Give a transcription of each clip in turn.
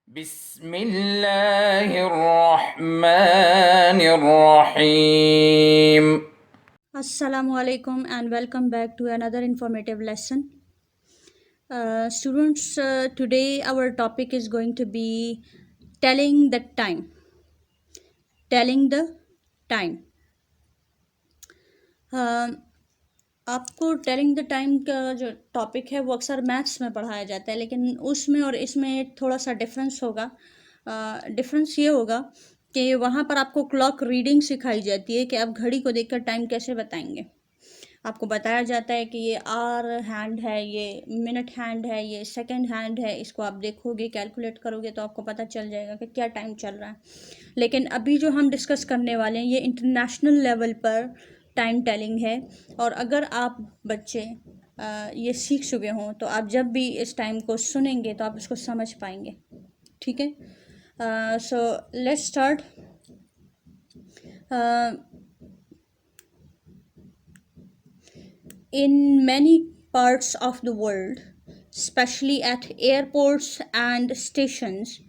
बिस्मिल्लाहिर्रहमानिर्रहीम। Assalamualaikum and welcome back to another informative lesson. Students, today our topic is going to be telling the time. Telling the time. आपको telling the time का जो topic है वो अक्सर maths में पढ़ाया जाता है, लेकिन उसमें और इसमें थोड़ा सा डिफरेंस होगा। डिफरेंस ये होगा कि वहाँ पर आपको क्लॉक रीडिंग सिखाई जाती है कि आप घड़ी को देखकर टाइम कैसे बताएंगे। आपको बताया जाता है कि ये आवर हैंड है, ये मिनट हैंड है, ये सेकंड हैंड है, इसको आप देखोगे, कैलकुलेट करोगे तो आपको पता चल जाएगा कि क्या टाइम चल रहा है। लेकिन अभी जो हम डिस्कस करने वाले हैं ये इंटरनेशनल लेवल पर टाइम टेलिंग है, और अगर आप बच्चे ये सीख चुके हों तो आप जब भी इस टाइम को सुनेंगे तो आप इसको समझ पाएंगे। ठीक है, so let's start. In many parts of the world, especially at airports and stations,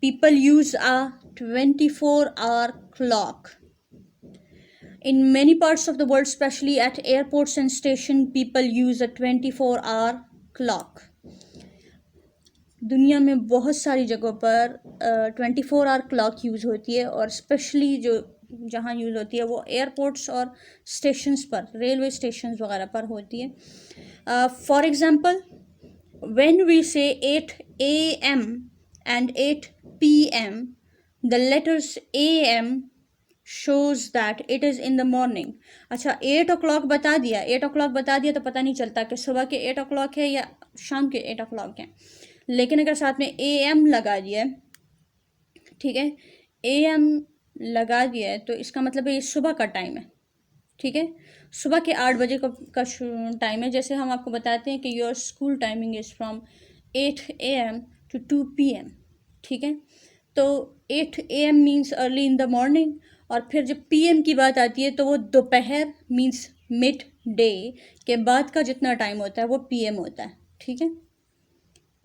people use a 24-hour clock. In many parts of the world, especially at airports and stations, people use a 24-hour clock. दुनिया में बहुत सारी जगहों पर 24 hour clock use होती है, और specially जो जहाँ यूज़ होती है वो एयरपोर्ट्स और स्टेशंस पर, रेलवे स्टेशंस वगैरह पर होती है। फॉर एग्ज़ाम्पल, व्हेन वी से 8 AM and 8 PM, the letters AM shows that it is in the morning. अच्छा, 8 o'clock बता दिया, 8 o'clock बता दिया तो पता नहीं चलता कि सुबह के 8 o'clock है या शाम के 8 o'clock है। लेकिन अगर साथ में AM लगा दिया, ठीक है, AM लगा दिया है तो इसका मतलब है ये सुबह का टाइम है। ठीक है, सुबह के 8 बजे का टाइम है। जैसे हम आपको बताते हैं कि your school timing is from 8 AM to 2 PM। ठीक है, तो 8 AM means early in the morning, और फिर जब PM की बात आती है तो वो दोपहर मीन्स मिड डे के बाद का जितना टाइम होता है वो PM होता है। ठीक है,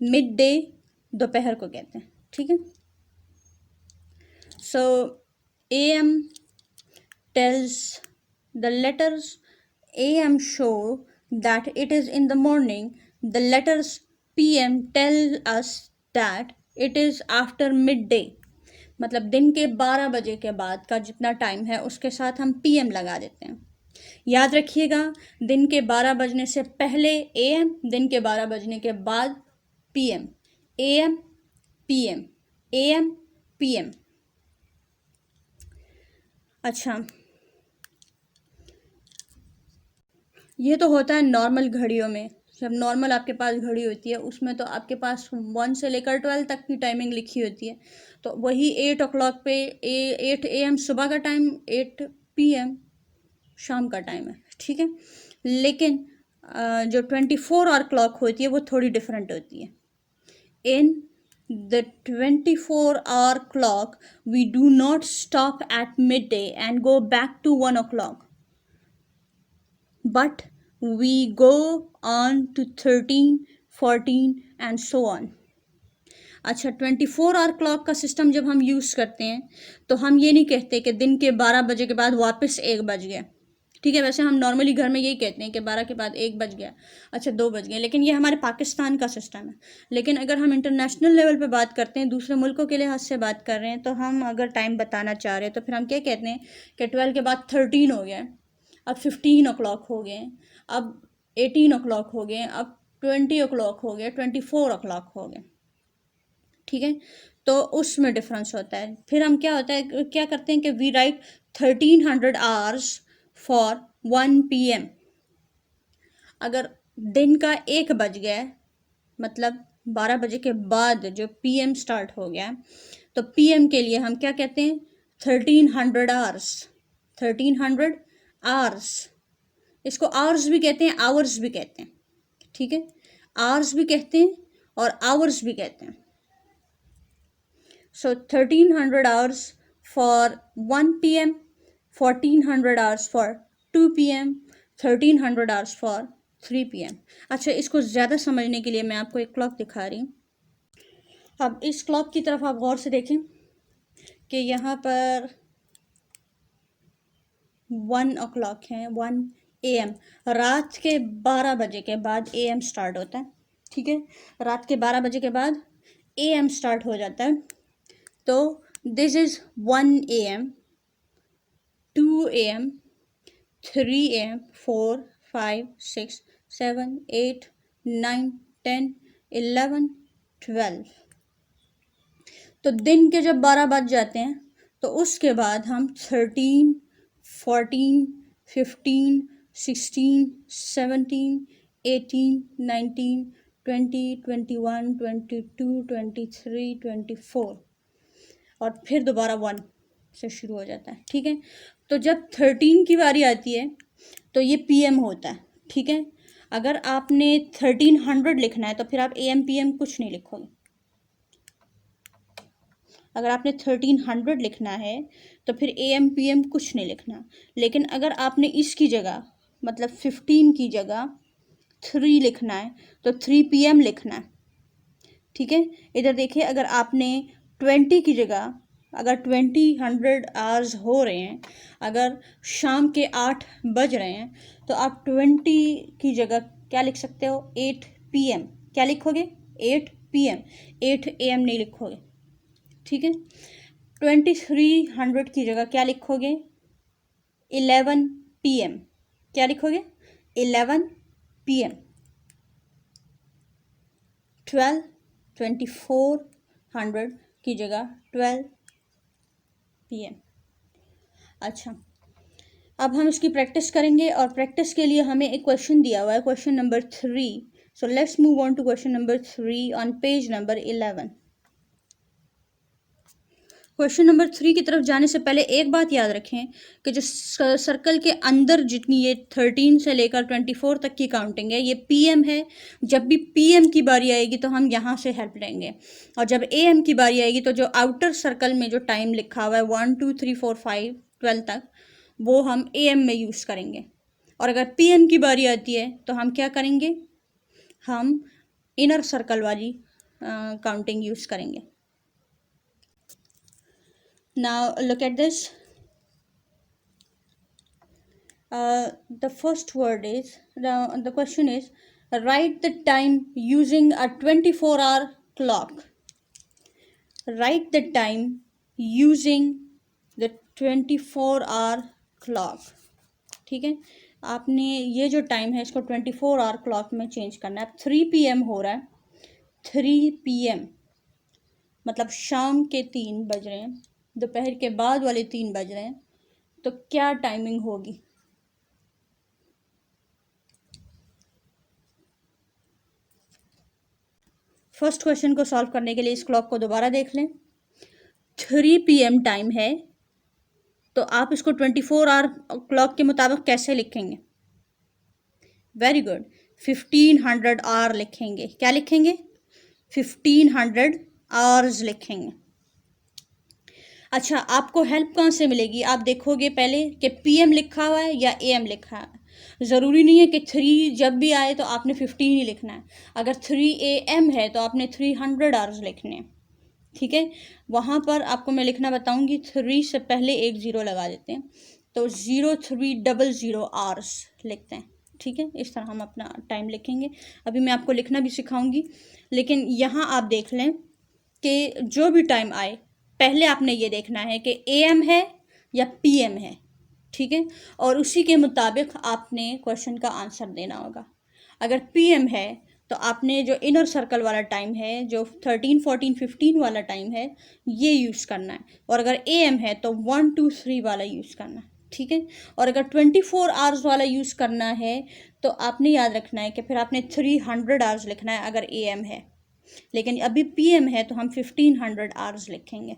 मिड डे दोपहर को कहते हैं। ठीक है, सो AM tells the letters AM show that it is in the morning. The letters PM tell us that it is after midday. मतलब दिन के 12 बजे के बाद का जितना टाइम है उसके साथ हम PM लगा देते हैं। याद रखिएगा, दिन के 12 बजने से पहले AM, दिन के 12 बजने के बाद PM। AM PM, AM PM। अच्छा, ये तो होता है नॉर्मल घड़ियों में। जब नॉर्मल आपके पास घड़ी होती है उसमें तो आपके पास 1 से लेकर 12 तक की टाइमिंग लिखी होती है, तो वही 8 o'clock पे 8 AM सुबह का टाइम, 8 PM शाम का टाइम है। ठीक है, लेकिन जो 24-hour क्लॉक होती है वो थोड़ी डिफरेंट होती है। इन the 24-hour clock we do not stop at midday and go back to 1 o'clock, but we go on to 13, 14 and so on. अच्छा, 24-hour क्लॉक का सिस्टम जब हम यूज़ करते हैं तो हम ये नहीं कहते कि दिन के 12 बजे के बाद वापस 1 बज गया। ठीक है, वैसे हम नॉर्मली घर में यही कहते हैं कि 12 के बाद 1 बज गया, अच्छा 2 बज गए, लेकिन ये हमारे पाकिस्तान का सिस्टम है। लेकिन अगर हम इंटरनेशनल लेवल पे बात करते हैं, दूसरे मुल्कों के लिहाज से बात कर रहे हैं, तो हम अगर टाइम बताना चाह रहे हैं तो फिर हम क्या कहते हैं कि 12 के बाद 13 हो गया, अब 15 o'clock हो गए, अब 18 o'clock हो गए, अब 20 o'clock हो गया, 24 o'clock हो गए। ठीक है, तो उसमें डिफरेंस होता है। फिर हम क्या होता है, क्या करते हैं कि we write 1300 hours for 1 PM। अगर दिन का 1 बज गया, मतलब 12 बजे के बाद जो PM स्टार्ट हो गया, तो PM के लिए हम क्या कहते हैं, 1300 आवर्स। 1300 आवर्स, इसको आवर्स भी कहते हैं, आवर्स भी कहते हैं। ठीक है, आवर्स भी कहते हैं और आवर्स भी कहते हैं। So 1300 hours for 1 PM, 1400 hours for 2 PM, 1300 hours for 3 PM। अच्छा, इसको ज़्यादा समझने के लिए मैं आपको एक क्लॉक दिखा रही हूँ। अब इस क्लॉक की तरफ आप गौर से देखें कि यहाँ पर 1 o'clock है, 1 AM। रात के 12 बजे के बाद AM स्टार्ट होता है, ठीक है। रात के 12 बजे के बाद AM स्टार्ट हो जाता है। तो this is 1 AM, 2 AM, 3 AM, 4, 5, 6, 7, 8, 9, 10, 11, 12। तो दिन के जब 12 बज जाते हैं तो उसके बाद हम 13, 14, 15, 16, 17, 18, 19, 20, 21, 22, 23, 24 और फिर दोबारा 1 से शुरू हो जाता है, ठीक है। तो जब 13 की बारी आती है तो ये PM होता है, ठीक है। अगर आपने 1300 लिखना है तो फिर आप AM PM कुछ नहीं लिखोगे। अगर आपने 1300 लिखना है तो फिर AM PM कुछ नहीं लिखना। लेकिन अगर आपने इसकी जगह मतलब 15 की जगह 3 लिखना है तो 3 PM लिखना है, ठीक है। इधर देखिए, अगर आपने 20 की जगह अगर 20 आवर्स हो रहे हैं, अगर शाम के 8 बज रहे हैं तो आप 20 की जगह क्या लिख सकते हो, 8 PM। क्या लिखोगे, 8 PM, 8 AM नहीं लिखोगे, ठीक है। 2300 की जगह क्या लिखोगे, 11 PM। क्या लिखोगे, 11 PM। 2400 की जगह 12 PM। अच्छा, अब हम इसकी प्रैक्टिस करेंगे और प्रैक्टिस के लिए हमें एक क्वेश्चन दिया हुआ है, question number 3। So let's move on to question number 3 on page number 11। Question number 3 की तरफ जाने से पहले एक बात याद रखें कि जो सर्कल के अंदर जितनी ये 13 से लेकर 24 तक की काउंटिंग है, ये PM है। जब भी PM की बारी आएगी तो हम यहाँ से हेल्प लेंगे, और जब AM की बारी आएगी तो जो आउटर सर्कल में जो टाइम लिखा हुआ है 1 2 3 4 5 12 तक, वो हम AM में यूज़ करेंगे। और अगर PM की बारी आती है तो हम क्या करेंगे, हम इनर सर्कल वाली काउंटिंग यूज़ करेंगे। Now look at this. The first word is the question is write the time using a 24-hour clock. Write the time using the 24-hour clock. ठीक है, आपने ये जो टाइम है इसको 24-hour क्लॉक में चेंज करना है। 3 PM हो रहा है, 3 PM मतलब शाम के 3 बज रहे हैं, दोपहर के बाद वाले 3 बज रहे हैं, तो क्या टाइमिंग होगी। फर्स्ट क्वेश्चन को सॉल्व करने के लिए इस क्लॉक को दोबारा देख लें। 3 PM टाइम है तो आप इसको 24-hour क्लॉक के मुताबिक कैसे लिखेंगे। वेरी गुड, 1500 आवर लिखेंगे। क्या लिखेंगे, 1500 आवर्स लिखेंगे। अच्छा, आपको हेल्प कहाँ से मिलेगी, आप देखोगे पहले कि PM लिखा हुआ है या AM लिखा है। ज़रूरी नहीं है कि 3 जब भी आए तो आपने 15 ही लिखना है। अगर 3 AM है तो आपने 300 आवर्स लिखने हैं, ठीक है। वहाँ पर आपको मैं लिखना बताऊँगी, 3 से पहले एक ज़ीरो लगा देते हैं तो 0300 आवर्स लिखते हैं, ठीक है। इस तरह हम अपना टाइम लिखेंगे। अभी मैं आपको लिखना भी सिखाऊंगी, लेकिन यहाँ आप देख लें कि जो भी टाइम आए पहले आपने ये देखना है कि AM है या PM है, ठीक है। और उसी के मुताबिक आपने क्वेश्चन का आंसर देना होगा। अगर PM है तो आपने जो इनर सर्कल वाला टाइम है, जो 13, 14, 15 वाला टाइम है, ये यूज़ करना है। और अगर AM है तो 1 2 3 वाला यूज़ करना है, ठीक है। और अगर 24 आवर्स वाला यूज़ करना है तो आपने याद रखना है कि फिर आपने 300 आवर्स लिखना है अगर AM है। लेकिन अभी PM है तो हम 1500 आवर्स लिखेंगे।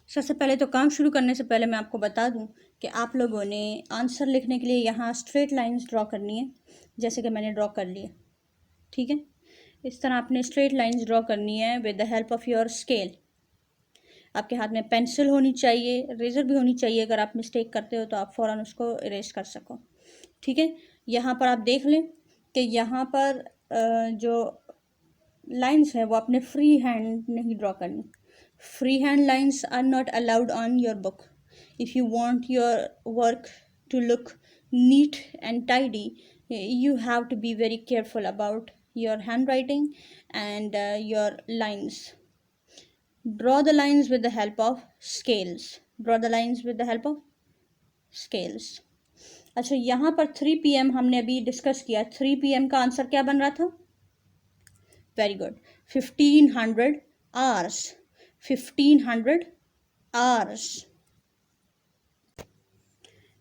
सबसे पहले तो काम शुरू करने से पहले मैं आपको बता दूं कि आप लोगों ने आंसर लिखने के लिए यहाँ स्ट्रेट लाइंस ड्रॉ करनी है, जैसे कि मैंने ड्रॉ कर लिया, ठीक है। इस तरह आपने स्ट्रेट लाइंस ड्रॉ करनी है with the help of your scale. आपके हाथ में पेंसिल होनी चाहिए, रेज़र भी होनी चाहिए, अगर आप मिस्टेक करते हो तो आप फ़ौरन उसको इरेज कर सको, ठीक है। यहाँ पर आप देख लें कि यहाँ पर जो लाइंस है वो अपने फ्री हैंड नहीं ड्रॉ करनी. Free hand lines are not allowed on your book. If you want your work to look neat and tidy, you have to be very careful about your handwriting and your lines. Draw the lines with the help of scales. Draw the lines with the help of scales. अच्छा, यहाँ पर 3 PM हमने अभी discuss किया. 3 PM का answer क्या बन रहा था? Very good, 1500 hours. 1500 hours.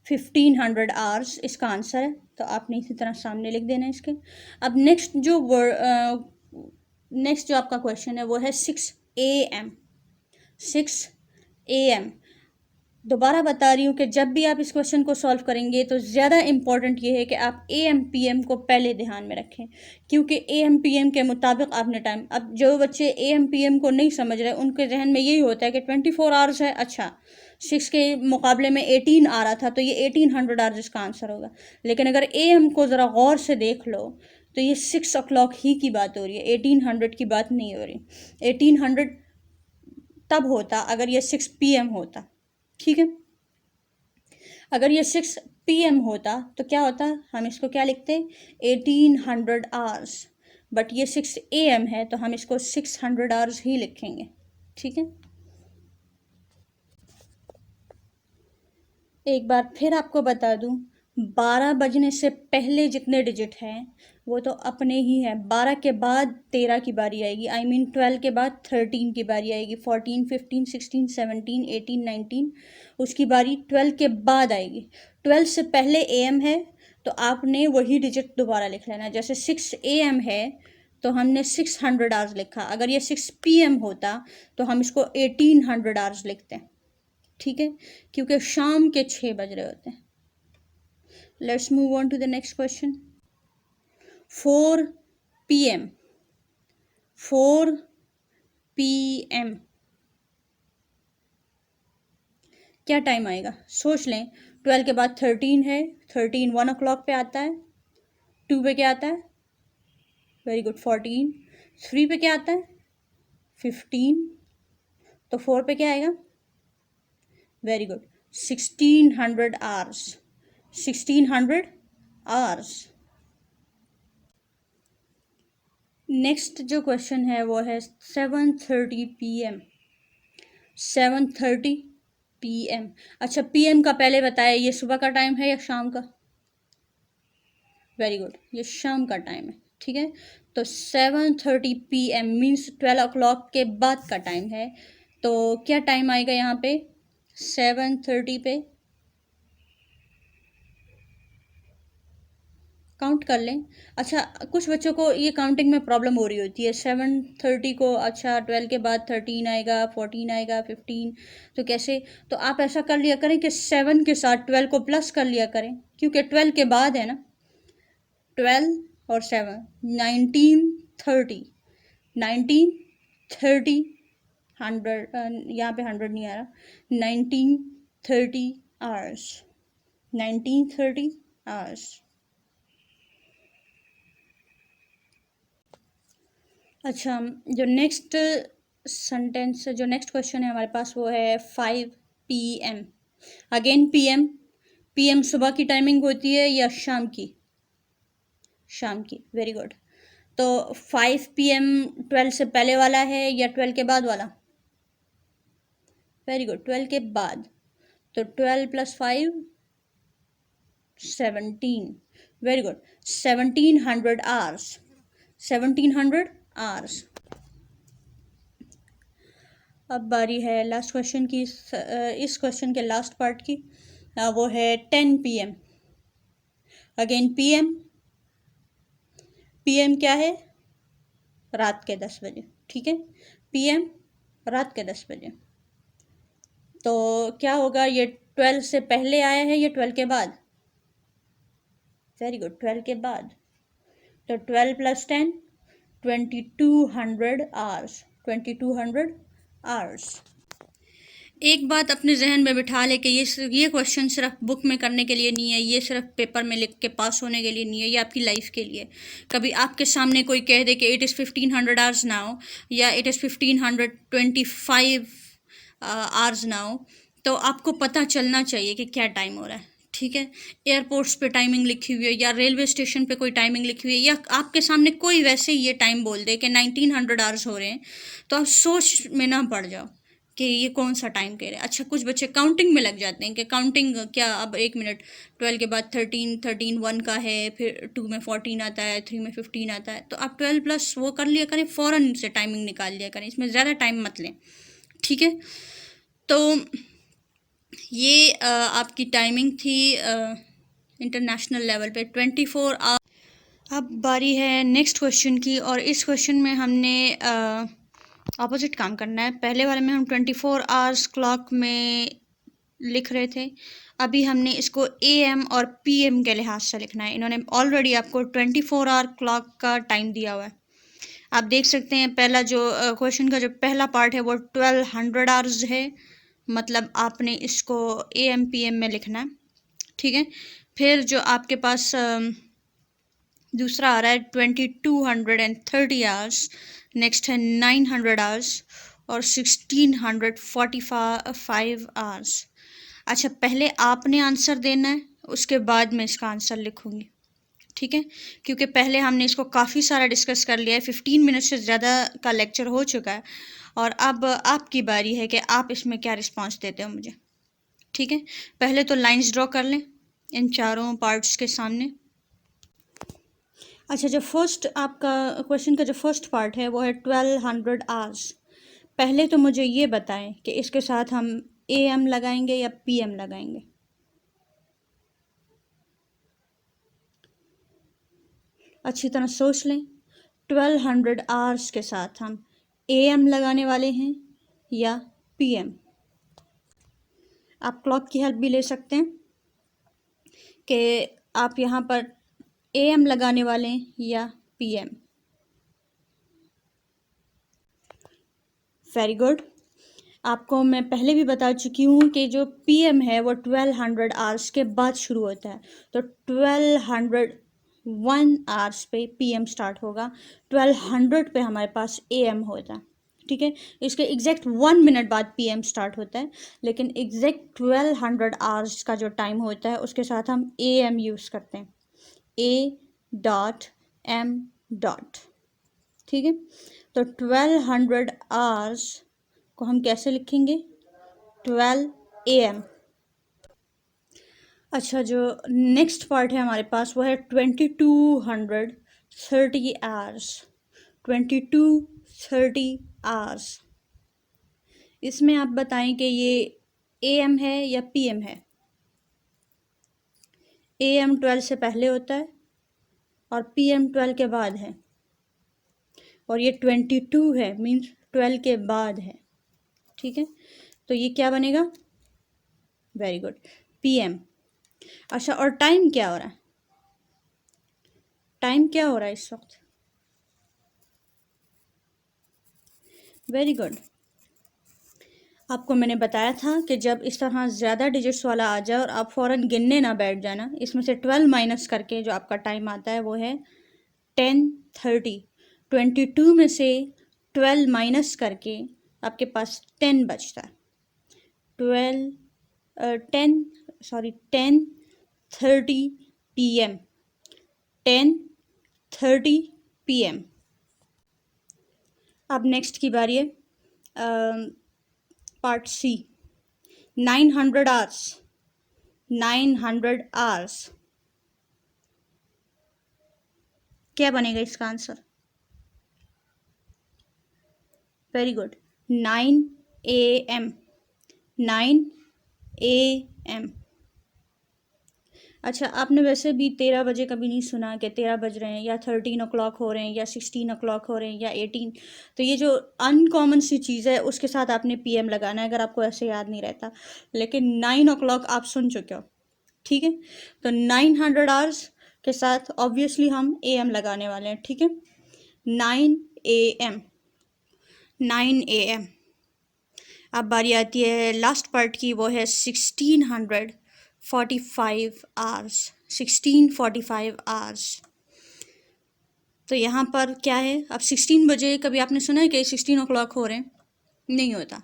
1500 hours इसका आंसर है. तो आपने इसी तरह सामने लिख देना इसके. अब नेक्स्ट जो आपका क्वेश्चन है वो है 6 AM. 6 AM. दोबारा बता रही हूँ कि जब भी आप इस क्वेश्चन को सॉल्व करेंगे तो ज़्यादा इम्पॉर्टेंट ये है कि आप AM PM को पहले ध्यान में रखें, क्योंकि AM PM के मुताबिक आपने टाइम. अब जो बच्चे AM PM को नहीं समझ रहे उनके जहन में यही होता है कि 24 आवर्स है. अच्छा, 6 के मुकाबले में 18 आ रहा था तो ये 1800 आवर्स इसका आंसर होगा. लेकिन अगर AM को ज़रा गौर से देख लो तो ये 6 o'clock ही की बात हो रही है, 1800 की बात नहीं हो रही. 1800 तब होता अगर ये 6 PM होता. ठीक है, अगर ये 6 PM होता तो क्या होता, हम इसको क्या लिखते, 1800 आवर्स. बट ये 6 AM है तो हम इसको 600 आवर्स ही लिखेंगे. ठीक है, एक बार फिर आपको बता दूं, 12 बजने से पहले जितने डिजिट हैं वो तो अपने ही हैं. 12 के बाद 13 की बारी आएगी. आई मीन 12 के बाद 13 की बारी आएगी. 14 15 16 17 18 19 उसकी बारी 12 के बाद आएगी. 12 से पहले AM है तो आपने वही डिजिट दोबारा लिख लेना. जैसे 6 AM है तो हमने 600 आवर्स लिखा. अगर ये 6 PM होता तो हम इसको 1800 आवर्स लिखते हैं. ठीक है, क्योंकि शाम के 6 बज रहे होते हैं. Let's move on to the next question. 4 PM. 4 PM क्या टाइम आएगा? सोच लें. 12 के बाद 13 है. 13 1 o'clock पे आता है. 2 पे क्या आता है? Very good, 14. 3 पे क्या आता है? 15. तो 4 पे क्या आएगा? Very good, 1600 hours. 1600 hours. Next जो क्वेश्चन है वो है 7:30 PM. 7:30 PM. अच्छा, PM का पहले बताया, ये सुबह का टाइम है या शाम का? वेरी गुड, ये शाम का टाइम है. ठीक है, तो 7:30 PM मीन्स 12 o'clock के बाद का टाइम है. तो क्या टाइम आएगा यहाँ पे 7:30 पे? काउंट कर लें. अच्छा, कुछ बच्चों को ये काउंटिंग में प्रॉब्लम हो रही होती है. 7:30 को अच्छा 12 के बाद 13 आएगा, 14 आएगा, 15, तो कैसे? तो आप ऐसा कर लिया करें कि 7 के साथ 12 को प्लस कर लिया करें, क्योंकि 12 के बाद है ना. 12 और 7 1930. 1930 100, यहाँ पे 100 नहीं आ रहा. 1930 आवर्स. 1930 आवर्स. अच्छा, जो नेक्स्ट सेंटेंस, जो नेक्स्ट क्वेश्चन है हमारे पास वो है 5 PM. Again PM. PM सुबह की टाइमिंग होती है या शाम की? शाम की. Very good. तो 5 PM 12 से पहले वाला है या 12 के बाद वाला? वेरी गुड, 12 के बाद. तो 12 + 5 17. Very good, 1700 hours. 1700 आवर्स. अब बारी है लास्ट क्वेश्चन की. इस क्वेश्चन के लास्ट पार्ट की. वो है 10 PM. Again PM. PM क्या है? रात के 10 बजे. ठीक है, PM रात के 10 बजे. तो क्या होगा, ये 12 से पहले आया है या 12 के बाद? वेरी गुड, 12 के बाद. तो 12 + 10 2200 आवर्स. 2200 आवर्स. एक बात अपने जहन में बिठा ले कि ये क्वेश्चन सिर्फ बुक में करने के लिए नहीं है, ये सिर्फ पेपर में लिख के पास होने के लिए नहीं है, ये आपकी लाइफ के लिए। कभी आपके सामने कोई कह दे कि इट इज़ 1500 आवर्स नाउ, या इट इज़ 1525 आवर्स नाउ, तो आपको पता चलना चाहिए कि क्या टाइम हो रहा है। ठीक है, एयरपोर्ट्स पे टाइमिंग लिखी हुई है, या रेलवे स्टेशन पे कोई टाइमिंग लिखी हुई है, या आपके सामने कोई वैसे ही ये टाइम बोल दे कि 1900 आवर्स हो रहे हैं, तो आप सोच में ना पड़ जाओ कि ये कौन सा टाइम कह रहे हैं। अच्छा, कुछ बच्चे काउंटिंग में लग जाते हैं कि काउंटिंग क्या, अब 1 मिनट, 12 के बाद 13, 13 1 का है, फिर 2 में 14 आता है, 3 में 15 आता है, तो आप 12 प्लस वो कर लिया करें, फ़ौरन से टाइमिंग निकाल लिया करें, इसमें ज़्यादा टाइम मत लें। ठीक है, तो ये आपकी टाइमिंग थी इंटरनेशनल लेवल पे 24 आवर। अब बारी है नेक्स्ट क्वेश्चन की, और इस क्वेश्चन में हमने ऑपोजिट काम करना है। पहले वाले में हम 24 आवर्स क्लॉक में लिख रहे थे, अभी हमने इसको AM और PM के लिहाज से लिखना है। इन्होंने ऑलरेडी आपको 24 आवर क्लॉक का टाइम दिया हुआ है। आप देख सकते हैं पहला जो क्वेश्चन का जो पहला पार्ट है वो 1200 आवर्स है, मतलब आपने इसको AM PM में लिखना है। ठीक है, फिर जो आपके पास दूसरा आ रहा है 2230 आवर्स, नेक्स्ट है 900 आवर्स, और 1645 आवर्स। अच्छा, पहले आपने आंसर देना है, उसके बाद मैं इसका आंसर लिखूँगी। ठीक है, क्योंकि पहले हमने इसको काफ़ी सारा डिस्कस कर लिया है, 15 मिनट से ज़्यादा का लेक्चर हो चुका है, और अब आपकी बारी है कि आप इसमें क्या रिस्पांस देते हो मुझे। ठीक है, पहले तो लाइंस ड्रॉ कर लें इन चारों पार्ट्स के सामने। अच्छा, जो फर्स्ट आपका क्वेश्चन का जो फर्स्ट पार्ट है वो है 1200 आवर्स। पहले तो मुझे ये बताएं कि इसके साथ हम AM लगाएंगे या PM लगाएंगे। अच्छी तरह सोच लें, 1200 आवर्स के साथ हम AM लगाने वाले हैं या PM। आप क्लॉक की हेल्प भी ले सकते हैं कि आप यहाँ पर AM लगाने वाले हैं या PM। Very good. आपको मैं पहले भी बता चुकी हूँ कि जो PM है वो 1200 आवर्स के बाद शुरू होता है, तो 1201 आवर्स पे PM स्टार्ट होगा, 1200 पे हमारे पास AM होता है। ठीक है, इसके एग्जैक्ट 1 मिनट बाद PM स्टार्ट होता है, लेकिन एग्जैक्ट 1200 आवर्स का जो टाइम होता है उसके साथ हम AM यूज़ करते हैं, A.M. ठीक है, तो 1200 आवर्स को हम कैसे लिखेंगे, 12 AM। अच्छा, जो नेक्स्ट पार्ट है हमारे पास वो है 2230 आवर्स, 2230 आवर्स। इसमें आप बताएं कि ये AM है या PM है। AM 12 से पहले होता है और PM 12 के बाद है, और ये 22 है, मीन्स 12 के बाद है। ठीक है, तो ये क्या बनेगा, वेरी गुड, PM। अच्छा, और टाइम क्या हो रहा है, टाइम क्या हो रहा है इस वक्त, वेरी गुड। आपको मैंने बताया था कि जब इस तरह ज़्यादा डिजिट्स वाला आ जाए और आप फ़ौरन गिनने ना बैठ जाना, इसमें से 12 माइनस करके जो आपका टाइम आता है वो है 10:30। 22 में से 12 माइनस करके आपके पास 10 बचता है, 10:30 PM, 10:30 PM। अब नेक्स्ट की बारी है पार्ट C, 900 आवर्स, 900 आवर्स। क्या बनेगा इसका answer, very good, 9 AM, 9 AM। अच्छा, आपने वैसे भी 13 बजे कभी नहीं सुना कि 13 बज रहे हैं, या 13 o'clock हो रहे हैं, या 16 o'clock हो रहे हैं, या 18। तो ये जो अनकॉमन सी चीज़ है उसके साथ आपने PM लगाना है, अगर आपको ऐसे याद नहीं रहता। लेकिन 9 o'clock आप सुन चुके हो। ठीक है, तो 900 आवर्स के साथ ऑब्वियसली हम AM लगाने वाले हैं। ठीक है, 9 AM, 9 AM। अब बारी आती है लास्ट पार्ट की, वो है 1645 आवर्स, 1645 आवर्स। तो यहाँ पर क्या है, अब 16 बजे कभी आपने सुना है कि 16 ओ क्लॉक हो रहे हैं? नहीं होता।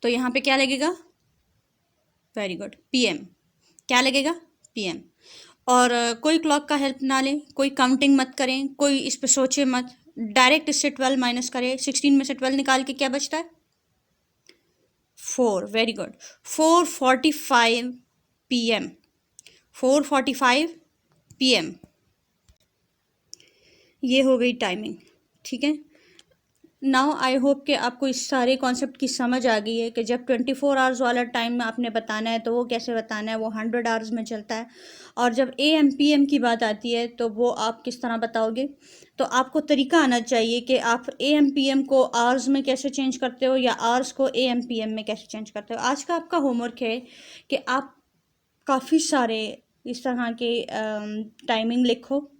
तो यहाँ पे क्या लगेगा? Very good, PM. क्या लगेगा? पीएम। और कोई क्लॉक का हेल्प ना लें, कोई काउंटिंग मत करें, कोई इस पे सोचे मत, डायरेक्ट इससे 12 माइनस करें। 16 में से 12 निकाल के क्या बचता है? 4। Very good. 4:45 PM, 4:45 PM. ये हो गई टाइमिंग, ठीक है। नाउ आई होप कि आपको इस सारे कॉन्सेप्ट की समझ आ गई है कि जब 24 आवर्स वाला टाइम आपने बताना है तो वो कैसे बताना है, वो 100 आवर्स में चलता है। और जब AM PM की बात आती है तो वो आप किस तरह बताओगे। तो आपको तरीका आना चाहिए कि आप AM PM को आवर्स में कैसे चेंज करते हो या आवर्स को AM PM में कैसे चेंज करते हो। आज का आपका होमवर्क है कि आप काफ़ी सारे इस तरह के टाइमिंग लिखो।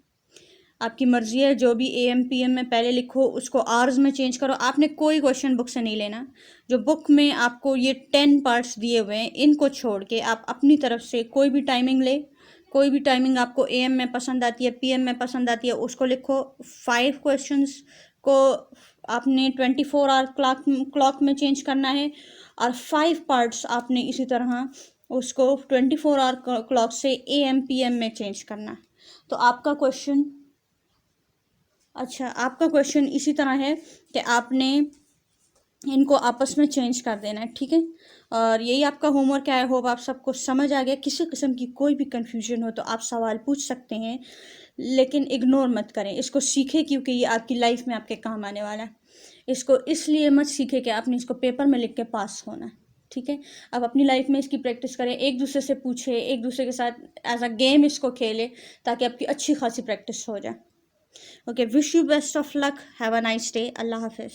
आपकी मर्ज़ी है, जो भी AM PM में पहले लिखो उसको आवर्स में चेंज करो। आपने कोई क्वेश्चन बुक से नहीं लेना। जो बुक में आपको ये 10 पार्ट्स दिए हुए हैं, इनको छोड़ के आप अपनी तरफ से कोई भी टाइमिंग ले। कोई भी टाइमिंग आपको AM में पसंद आती है, PM में पसंद आती है, उसको लिखो। 5 क्वेश्चंस को आपने 24 आवर क्लॉक में चेंज करना है और 5 पार्ट्स आपने इसी तरह उसको 24 आवर क्लॉक से AM PM में चेंज करना है। तो आपका क्वेश्चन, अच्छा, आपका क्वेश्चन इसी तरह है कि आपने इनको आपस में चेंज कर देना है, ठीक है। और यही आपका होमवर्क है। आई होप आप सबको समझ आ गया। किसी किस्म की कोई भी कन्फ्यूजन हो तो आप सवाल पूछ सकते हैं, लेकिन इग्नोर मत करें। इसको सीखें क्योंकि ये आपकी लाइफ में आपके काम आने वाला है। इसको इसलिए मत सीखें कि आपने इसको पेपर में लिख के पास होना है, ठीक है। अब अपनी लाइफ में इसकी प्रैक्टिस करें, एक दूसरे से पूछें, एक दूसरे के साथ एज अ गेम इसको खेलें ताकि आपकी अच्छी खासी प्रैक्टिस हो जाए। Okay, wish you best of luck. Have a nice day. Allah Hafiz.